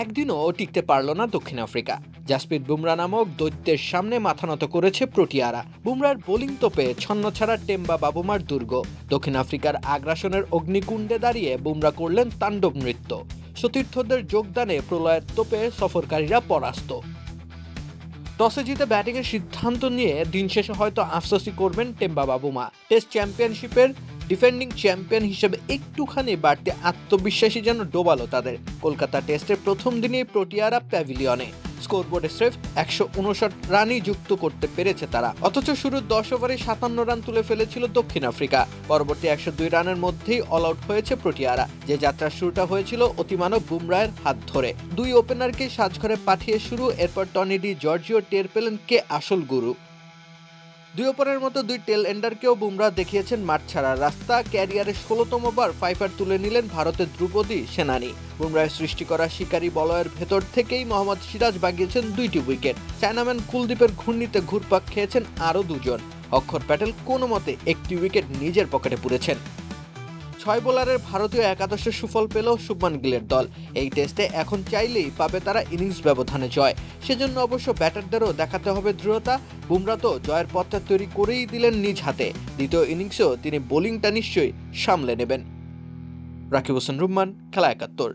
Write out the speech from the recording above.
একদিনও টিকতে পারল না দক্ষিণ আফ্রিকা। জাসপ্রীত বুমরা নামক দৈত্যের সামনে মাথা নত করেছে প্রোটিয়ারা। বুমরার বোলিং তোপে ছন্নছাড়া টেম্বা বাবুমার দুর্গ। দক্ষিণ আফ্রিকার আগ্রাসনের অগ্নিকুণ্ডে দাঁড়িয়ে বুমরা করলেন তাণ্ডব নৃত্য। সতীর্থদের যোগদানে প্রলয়ের তোপে সফরকারীরা পরাস্ত। টসে জিতে ব্যাটিংয়ের সিদ্ধান্ত নিয়ে দিন শেষে হয়তো আফসোসই করবেন টেম্বা বাবুমা। টেস্ট চ্যাম্পিয়নশিপের ডিফেন্ডিং চ্যাম্পিয়ন হিসেবে একটুখানি বাড়তি আত্মবিশ্বাসী যেন ডোবালো তাদের। কলকাতা টেস্টের প্রথম দিনেই প্রোটিয়ারা প্যাভিলিয়নে। স্কোরবোর্ডে স্রেফ 159 রানই যুক্ত করতে পেরেছে তারা। অথচ শুরুর 10 ওভারে 57 রান তুলে ফেলেছিল দক্ষিণ আফ্রিকা। পরবর্তী 102 রানের মধ্যেই অল আউট হয়েছে প্রোটিয়ারা। যে যাত্রার শুরুটা হয়েছিল অতিমানব বুমরায়ের হাত ধরে। দুই ওপেনারকে সাজঘরে পাঠিয়ে শুরু, এরপর টনি ডি জর্জিও টের পেলেন কে আসল গুরু। দুই ওপরের মতো দুই টেল এন্ডারকেও বুমরা দেখিয়েছেন মাঠ ছাড়ার রাস্তা। ক্যারিয়ারের 16তম বার ফাইফার তুলে নিলেন ভারতের ধ্রুপদী সেনানি। বুমরায়ের সৃষ্টি করা শিকারী বলয়ের ভেতর থেকেই মোহাম্মদ সিরাজ বাগিয়েছেন 2টি উইকেট। চায়নাম্যান কুলদীপের ঘূর্ণিতে ঘুরপাক খেয়েছেন আরও 2 জন। অক্ষর প্যাটেল কোনো মতে 1টি উইকেট নিজের পকেটে পুরেছেন। 6 বোলারের ভারতীয় একাদশের সুফল পেল শুভমান গিলের দল। এই টেস্টে এখন চাইলেই পাবে তারা ইনিংস ব্যবধানে জয়। সেজন্য অবশ্য ব্যাটারদেরও দেখাতে হবে দৃঢ়তা। বুমরা তো জয়ের পথটা তৈরি করেই দিলেন নিজ হাতে। দ্বিতীয় ইনিংসেও তিনি বোলিংটা নিশ্চয়ই সামলে নেবেন। রাকিব হোসেন রুম্মান, খেলা 71।